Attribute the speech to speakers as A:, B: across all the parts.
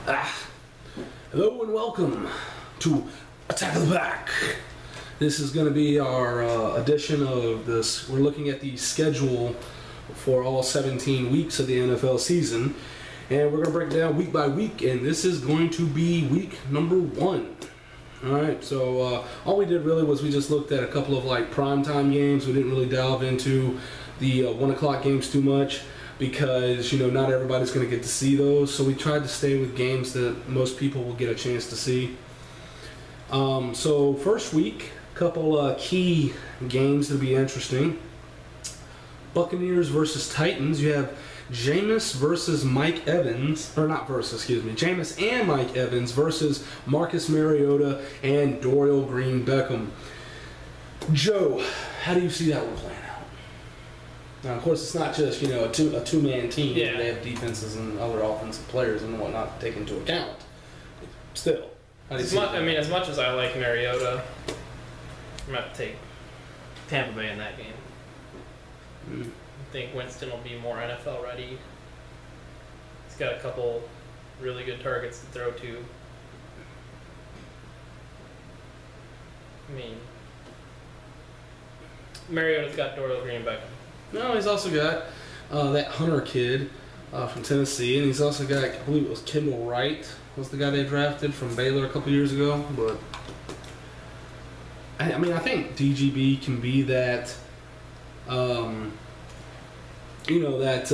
A: Hello and welcome to Attack of the Pack. This is going to be our edition of this. We're looking at the schedule for all 17 weeks of the NFL season, and we're going to break it down week by week, and this is going to be week number 1. Alright, so all we did really was we just looked at a couple of like primetime games. We didn't really delve into the 1 o'clock games too much, because, you know, not everybody's going to get to see those. So we tried to stay with games that most people will get a chance to see. So first week, a couple key games that'll be interesting. Buccaneers versus Titans. You have Jameis versus Mike Evans, or not versus, excuse me, Jameis and Mike Evans versus Marcus Mariota and Dorial Green-Beckham. Joe, how do you see that one playing out? Now, of course, it's not just, you know, a two-man team.
B: Yeah.
A: They have defenses and other offensive players and whatnot to take into account. Still, how do you see that?
B: As much as I like Mariota, I'm going to take Tampa Bay in that game. I think Winston will be more NFL ready. He's got a couple really good targets to throw to. I mean, Mariota's got Dorial Green-Beckham.
A: No, he's also got that Hunter kid from Tennessee, and he's also got, I believe it was Kendall Wright, was the guy they drafted from Baylor a couple years ago. But I mean, I think DGB can be that, you know, that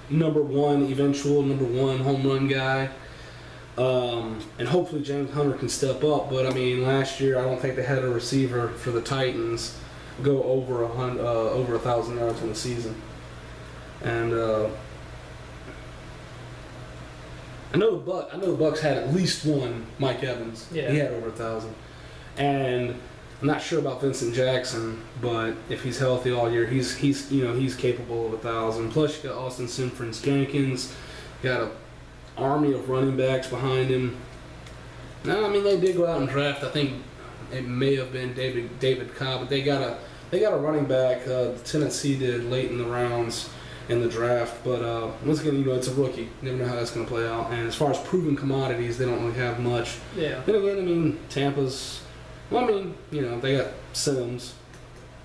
A: eventual number one home run guy. And hopefully James Hunter can step up. But I mean, last year I don't think they had a receiver for the Titans go over 1,000 yards in the season. And I know the Bucks had at least one Mike Evans.
B: Yeah.
A: He had over 1,000. And I'm not sure about Vincent Jackson, but if he's healthy all year, he's capable of 1,000. Plus you got Austin Sinfrins Jenkins, got an army of running backs behind him. No, I mean, they did go out and draft, I think it may have been David Cobb, but they got a running back. Tennessee did late in the rounds in the draft, but once again, you know, it's a rookie. You never know how that's going to play out. And as far as proven commodities, they don't really have much.
B: Yeah.
A: Then again, I mean, Tampa's. Well, I mean, you know, they got Sims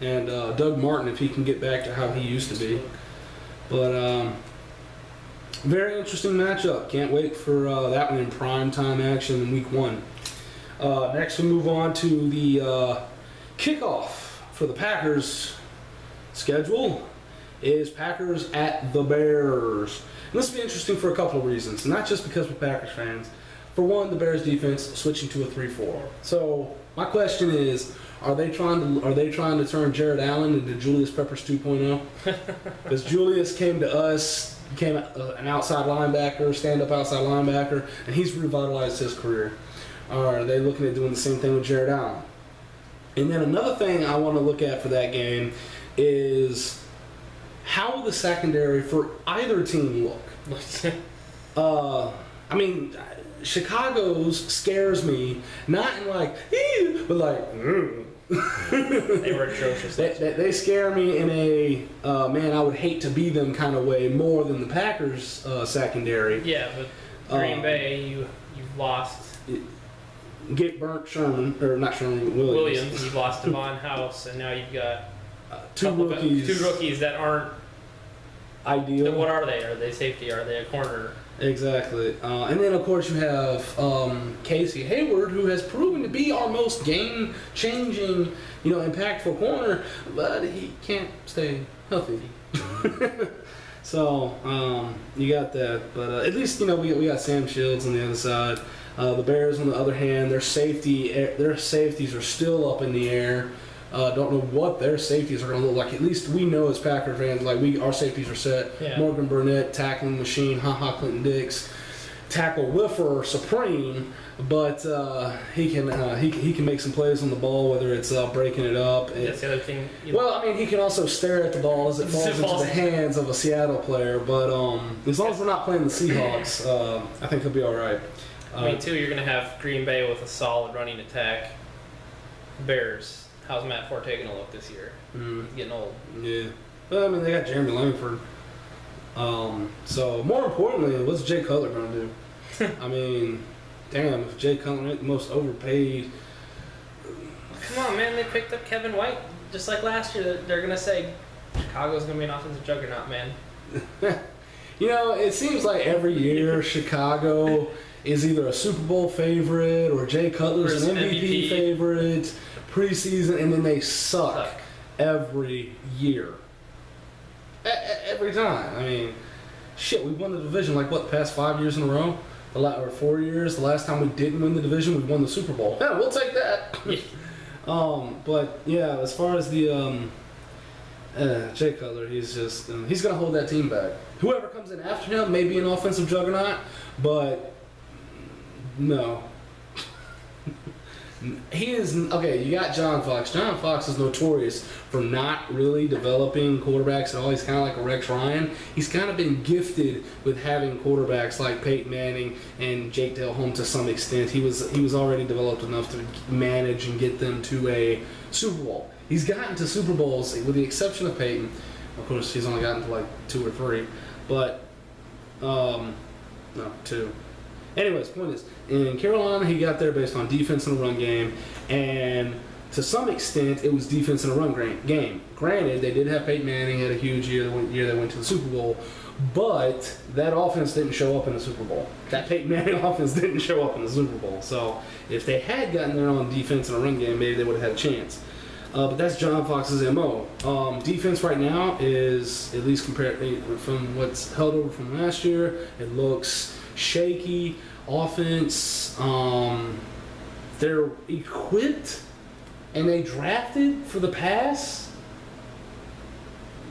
A: and Doug Martin if he can get back to how he used to be. But very interesting matchup. Can't wait for that one in prime time action in week 1. Next, we move on to the kickoff for the Packers schedule is Packers at the Bears. And this will be interesting for a couple of reasons, not just because we're Packers fans. For one, the Bears defense switching to a 3-4. So my question is, are they trying to turn Jared Allen into Julius Peppers 2.0? Because Julius came to us, became an outside linebacker, stand-up outside linebacker, and he's revitalized his career. Or are they looking at doing the same thing with Jared Allen? And then another thing I want to look at for that game is how will the secondary for either team look? I mean, Chicago's scares me, not in like, but like,
B: They were atrocious.
A: They scare me in a, man, I would hate to be them kind of way more than the Packers secondary.
B: Yeah, but Green Bay, you've lost
A: Get burnt Sherman, or not Sherman, Williams.
B: You've lost Devon House, and now you've got
A: two rookies
B: that aren't
A: ideal.
B: What are they? Are they safety? Are they a corner?
A: Exactly. And then, of course, you have Casey Hayward, who has proven to be our most game-changing, you know, impactful corner, but he can't stay healthy. So, you got that. But at least, you know, we got Sam Shields on the other side. The Bears, on the other hand, their safeties are still up in the air. Don't know what their safeties are going to look like. At least we know as Packer fans, like our safeties are set.
B: Yeah.
A: Morgan Burnett, tackling machine. Clinton Dix, tackle whiffer supreme. But he can make some plays on the ball, whether it's breaking it up.
B: That's the other thing.
A: Well, I mean, he can also stare at the ball as it falls into the hands of a Seattle player. But as long as we're not playing the Seahawks, I think he'll be all right.
B: I mean, too, you're going to have Green Bay with a solid running attack. Bears. How's Matt Forte going to look this year? He's getting old.
A: Yeah. Well, I mean, they got Jeremy Langford. So more importantly, what's Jay Cutler going to do? I mean, damn, if Jay Cutler ain't the most overpaid.
B: Come on, man. They picked up Kevin White just like last year. They're going to say Chicago's going to be an offensive juggernaut, man.
A: You know, it seems like every year Chicago is either a Super Bowl favorite or Jay Cutler's an MVP favorite preseason, and then they suck every year. Every time. I mean, shit, we won the division like, what, the past 5 years in a row? Or 4 years. The last time we didn't win the division, we won the Super Bowl. Yeah, we'll take that. But, yeah, as far as the Jay Cutler, he's just he's going to hold that team back. Whoever comes in after him may be an offensive juggernaut, but no. He is okay. You got John Fox. John Fox is notorious for not really developing quarterbacks at all. He's kind of like a Rex Ryan. He's kind of been gifted with having quarterbacks like Peyton Manning and Jake Delhomme to some extent. He was already developed enough to manage and get them to a Super Bowl. He's gotten to Super Bowls with the exception of Peyton. Of course, he's only gotten to like 2 or 3, but no, 2. Anyways, point is, in Carolina, he got there based on defense and a run game, and to some extent, it was defense and a run game. Granted, they did have Peyton Manning, had a huge year they went to the Super Bowl, but that offense didn't show up in the Super Bowl. That Peyton Manning offense didn't show up in the Super Bowl. So if they had gotten there on defense and a run game, maybe they would have had a chance. But that's John Fox's MO. Defense right now is, at least compared from what's held over from last year, it looks shaky. Offense, they're equipped and they drafted for the pass,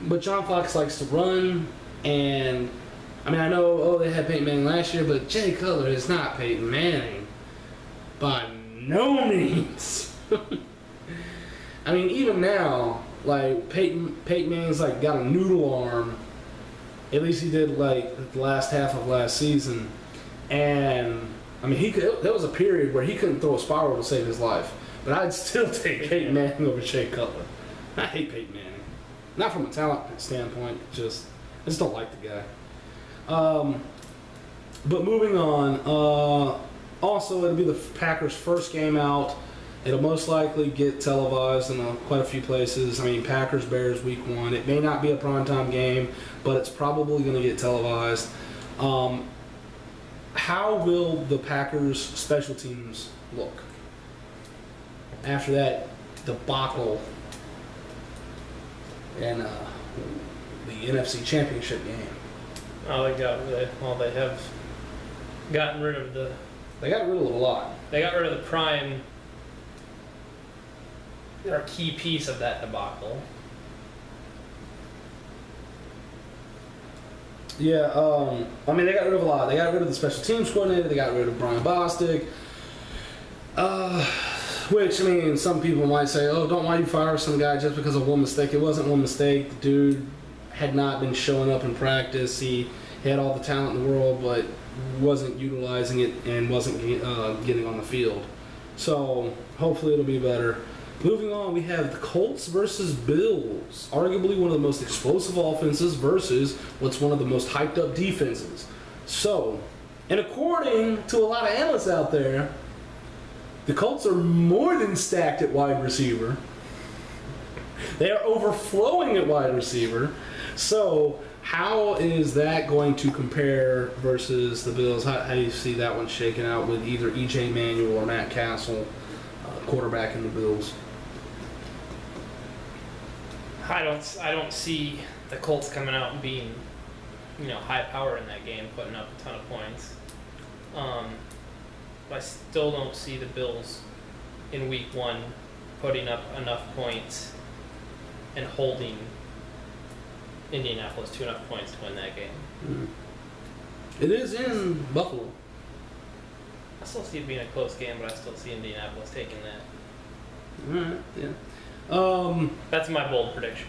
A: but John Fox likes to run. And I mean, I know, they had Peyton Manning last year, but Jay Cutler is not Peyton Manning by no means. I mean, even now, like Peyton Manning's like got a noodle arm. At least he did like the last half of last season. And I mean, there was a period where he couldn't throw a spiral to save his life. But I'd still take Peyton Manning over Jay Cutler. I hate Peyton Manning, not from a talent standpoint. I just don't like the guy. But moving on. Also, it'll be the Packers' first game out. It'll most likely get televised in quite a few places. I mean, Packers-Bears week 1. It may not be a primetime game, but it's probably going to get televised. How will the Packers' special teams look after that debacle in the NFC Championship game?
B: They have gotten rid of
A: They got rid of a lot.
B: They got rid of the prime or key piece of that debacle.
A: Yeah, I mean, they got rid of a lot. They got rid of the special teams coordinator. They got rid of Brian Bostic. Which, I mean, some people might say, oh, why you fire some guy just because of one mistake? It wasn't one mistake. The dude had not been showing up in practice. He had all the talent in the world, but wasn't utilizing it and wasn't getting on the field. So, hopefully it'll be better. Moving on, we have the Colts versus Bills. Arguably one of the most explosive offenses versus what's one of the most hyped up defenses. So, and according to a lot of analysts out there, the Colts are more than stacked at wide receiver. They are overflowing at wide receiver. So, how is that going to compare versus the Bills? How do you see that one shaking out with either E.J. Manuel or Matt Castle, quarterback in the Bills?
B: I don't see the Colts coming out and being, high power in that game, putting up a ton of points. But I still don't see the Bills in week 1 putting up enough points and holding Indianapolis to enough points to win that game.
A: Mm-hmm. It is in Buffalo.
B: I still see it being a close game, but I still see Indianapolis taking that.
A: All right, yeah.
B: That's my bold prediction.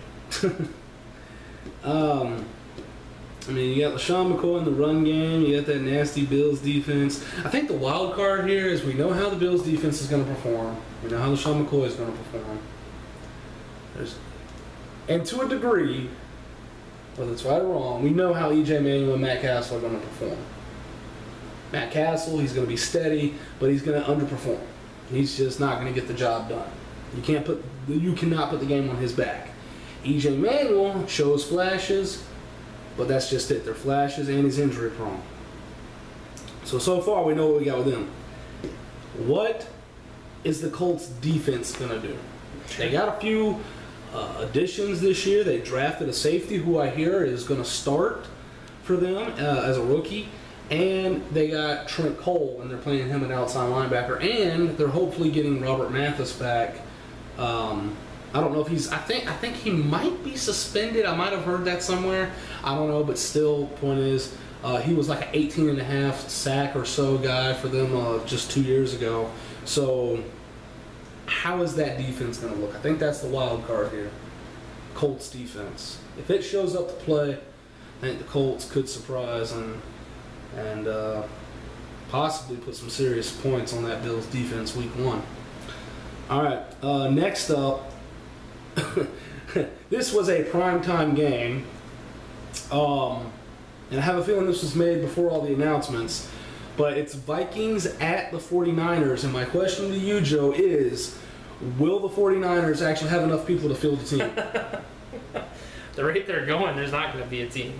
A: I mean, you got LaShawn McCoy in the run game. You got that nasty Bills defense. I think the wild card here is we know how the Bills defense is going to perform. We know how LaShawn McCoy is going to perform. And to a degree, whether it's right or wrong, we know how EJ Manuel and Matt Castle are going to perform. Matt Castle, he's going to be steady, but he's going to underperform. He's just not going to get the job done. You cannot put the game on his back. EJ Manuel shows flashes, but that's just it. They're flashes, and he's injury prone. So far we know what we got with him. What is the Colts defense going to do? They got a few additions this year. They drafted a safety who I hear is going to start for them as a rookie. And they got Trent Cole, and they're playing him at outside linebacker. And they're hopefully getting Robert Mathis back. I don't know if he's. I think he might be suspended. I might have heard that somewhere. I don't know, but still, point is, he was like an 18.5 sack or so guy for them just 2 years ago. So, how is that defense going to look? I think that's the wild card here. Colts defense. If it shows up to play, I think the Colts could surprise and possibly put some serious points on that Bills defense week 1. All right, next up, this was a primetime game, and I have a feeling this was made before all the announcements, but it's Vikings at the 49ers, and my question to you, Joe, is will the 49ers actually have enough people to field the team?
B: The rate they're going, there's not going to be a team.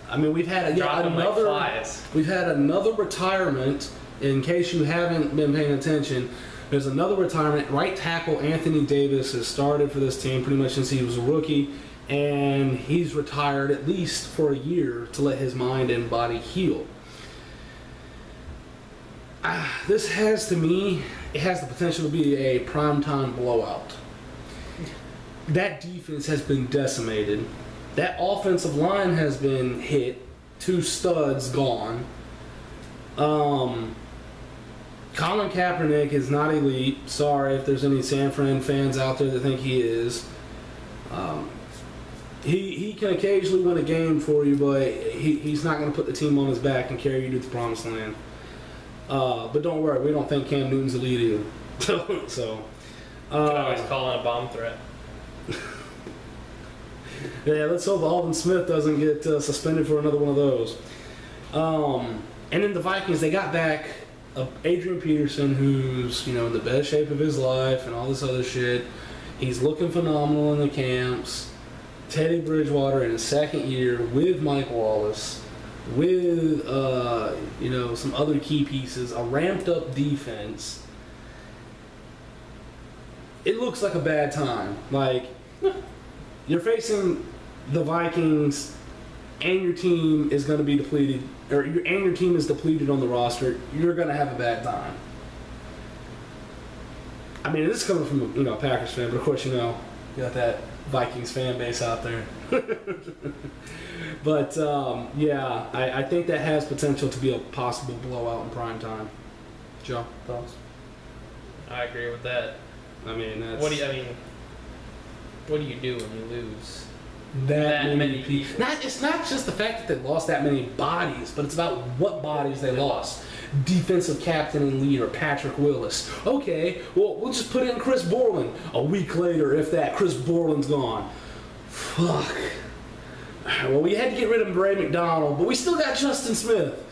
A: I mean, we've had another retirement. In case you haven't been paying attention, there's another retirement. Right tackle Anthony Davis has started for this team pretty much since he was a rookie, and he's retired at least for a year to let his mind and body heal. This has, to me, it has the potential to be a primetime blowout. That defense has been decimated. That offensive line has been hit. 2 studs gone. Colin Kaepernick is not elite. Sorry if there's any San Fran fans out there that think he is. He can occasionally win a game for you, but he's not going to put the team on his back and carry you to the promised land. But don't worry, we don't think Cam Newton's elite either. So,
B: you can always call in a bomb threat.
A: Yeah, let's hope Alvin Smith doesn't get suspended for another one of those. And then the Vikings, they got back Adrian Peterson, who's in the best shape of his life and all this other shit. He's looking phenomenal in the camps. Teddy Bridgewater in his second year with Mike Wallace, with some other key pieces, a ramped up defense. It looks like a bad time. Like, you're facing the Vikings, and your team is going to be depleted, and your team is depleted on the roster. You're going to have a bad time. I mean, this is coming from a Packers fan, but of course you got that Vikings fan base out there. But yeah, I think that has potential to be a possible blowout in prime time. Joe, thoughts?
B: I agree with that.
A: I mean, that's...
B: What do you do when you lose
A: that many people? It's not just the fact that they lost that many bodies, but it's about what bodies they lost. Defensive captain and leader Patrick Willis. Okay, well, we'll just put in Chris Borland. A week later, if that, Chris Borland's gone. Fuck. Well, we had to get rid of Bray McDonald, but we still got Justin Smith,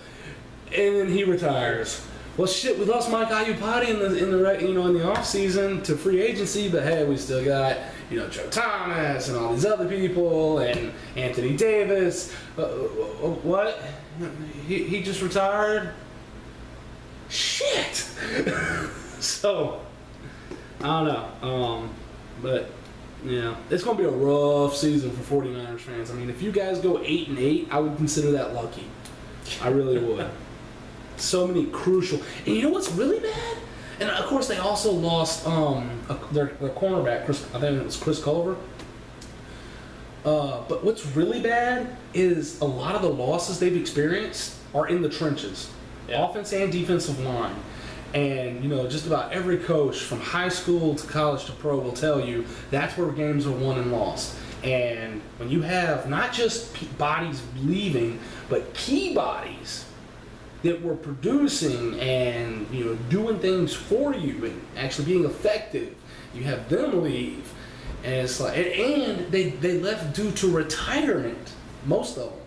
A: and then he retires. Well, shit, we lost Mike Iupati in the off season to free agency, but hey, we still got Joe Thomas and all these other people and Anthony Davis. What? He just retired? Shit. So I don't know. But yeah, it's gonna be a rough season for 49ers fans. I mean, if you guys go 8-8, I would consider that lucky. I really would. So many crucial. And you know what's really bad? And of course, they also lost their cornerback. I think it was Chris Culver. But what's really bad is a lot of the losses they've experienced are in the trenches, offense and defensive line. And just about every coach from high school to college to pro will tell you that's where games are won and lost. And when you have not just bodies leaving, but key bodies that were producing and doing things for you and actually being effective, you have them leave, And it's like, and they left due to retirement, most of them,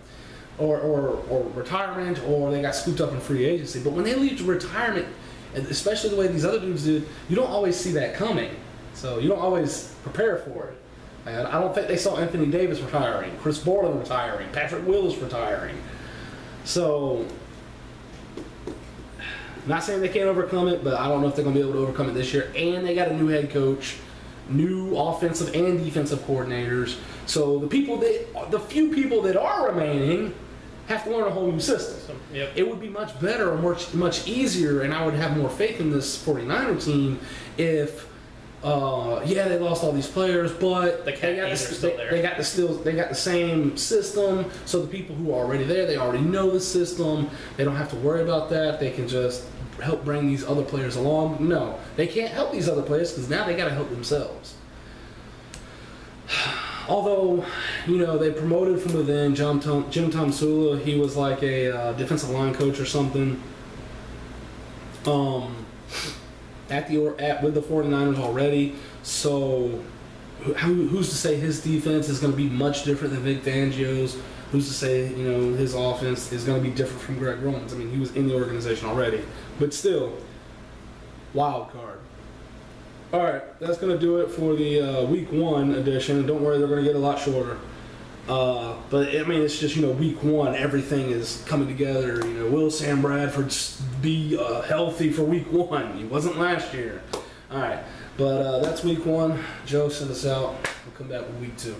A: or retirement, or they got scooped up in free agency. But when they leave to retirement, and especially the way these other dudes did, you don't always see that coming. So you don't always prepare for it. And I don't think they saw Anthony Davis retiring, Chris Borland retiring, Patrick Willis retiring. So, not saying they can't overcome it, but I don't know if they're going to be able to overcome it this year. And they got a new head coach, new offensive and defensive coordinators. So the few people that are remaining have to learn a whole new system.
B: Yep.
A: It would be much better or much easier, and I would have more faith in this 49er team if, they lost all these players, but they got the same system. So the people who are already there, they already know the system. They don't have to worry about that. They can just help bring these other players along. No, they can't help these other players because now they got to help themselves. Although, they promoted from within Jim Tomsula. He was like a defensive line coach or something. With the 49ers already. So, who's to say his defense is going to be much different than Vic Fangio's? Who's to say, his offense is going to be different from Greg Roman's? I mean, he was in the organization already. But still, wild card. All right, that's going to do it for the Week 1 edition. Don't worry, they're going to get a lot shorter. But, I mean, it's just, Week 1, everything is coming together. Will Sam Bradford be healthy for Week 1? He wasn't last year. All right, but that's Week 1. Joe, send us out. We'll come back with Week 2.